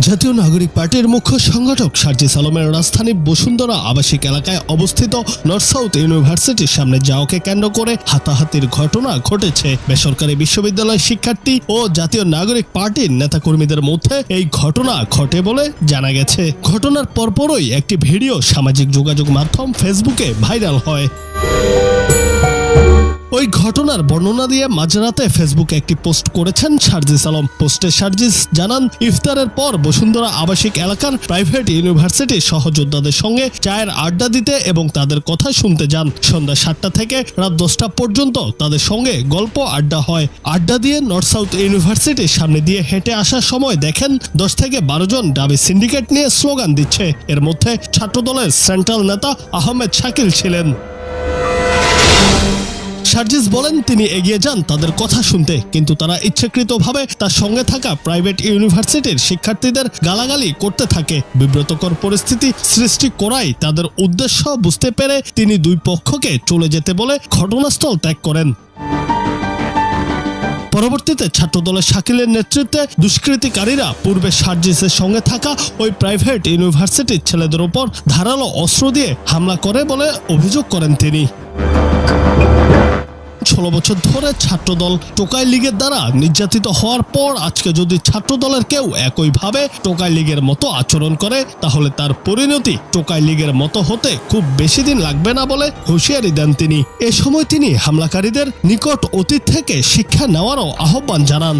জাতীয় নাগরিক পার্টির মুখ্য সংগঠক সার্জিস আলমের রাজধানী বসুন্ধরা আবাসিক এলাকায় অবস্থিত নর্থ সাউথ ইউনিভার্সিটির সামনে যাওয়াকে কেন্দ্র করে হাতাহাতির ঘটনা ঘটেছে। বেসরকারি বিশ্ববিদ্যালয় শিক্ষার্থী ও জাতীয় নাগরিক পার্টির নেতাকর্মীদের মধ্যে এই ঘটনা ঘটে বলে জানা গেছে। ঘটনার পরপরই একটি ভিডিও সামাজিক যোগাযোগ মাধ্যম ফেসবুকে ভাইরাল হয়। ওই ঘটনার বর্ণনা দিয়ে মাঝরাতে ফেসবুকে একটি পোস্ট করেছেন সার্জিস আলম। পোস্টে সার্জিস জানান, ইফতারের পর বসুন্ধরা আবাসিক এলাকার প্রাইভেট ইউনিভার্সিটির সহযোদ্ধাদের সঙ্গে চায়ের আড্ডা দিতে এবং তাদের কথা শুনতে যান। সন্ধ্যা 7টা থেকে রাত 10টা পর্যন্ত তাদের সঙ্গে গল্প আড্ডা হয়। আড্ডা দিয়ে নর্থ সাউথ ইউনিভার্সিটির সামনে দিয়ে হেঁটে আসার সময় দেখেন 10 থেকে 12 জন ডাবি সিন্ডিকেট নিয়ে স্লোগান দিচ্ছে। এর মধ্যে ছাত্রদলের সেন্ট্রাল নেতা আহমেদ শাকিল ছিলেন। সার্জিস বলেন, তিনি এগিয়ে যান তাদের কথা শুনতে, কিন্তু তারা ইচ্ছাকৃতভাবে তার সঙ্গে থাকা প্রাইভেট ইউনিভার্সিটির শিক্ষার্থীদের গালাগালি করতে থাকে। বিব্রতকর পরিস্থিতি সৃষ্টি করাই তাদের উদ্দেশ্য বুঝতে পেরে তিনি দুই পক্ষকে চলে যেতে বলে ঘটনাস্থল ত্যাগ করেন। পরবর্তীতে ছাত্রদলের শাকিলের নেতৃত্বে দুষ্কৃতিকারীরা পূর্বে সার্জিসের সঙ্গে থাকা ওই প্রাইভেট ইউনিভার্সিটির ছেলেদের উপর ধারালো অস্ত্র দিয়ে হামলা করে বলে অভিযোগ করেন তিনি। 16 বছর ধরে ছাত্রদল টোকাই লীগের দ্বারা নির্যাতিত হওয়ার পর আজকে যদি ছাত্রদলের কেউ একইভাবে টোকাই লীগের মতো আচরণ করে, তাহলে তার পরিণতি টোকাই লীগের মতো হতে খুব বেশি দিন লাগবে না বলে হুঁশিয়ারি দেন তিনি। এ সময় তিনি হামলাকারীদের নিকট অতীত থেকে শিক্ষা নেওয়ারও আহ্বান জানান।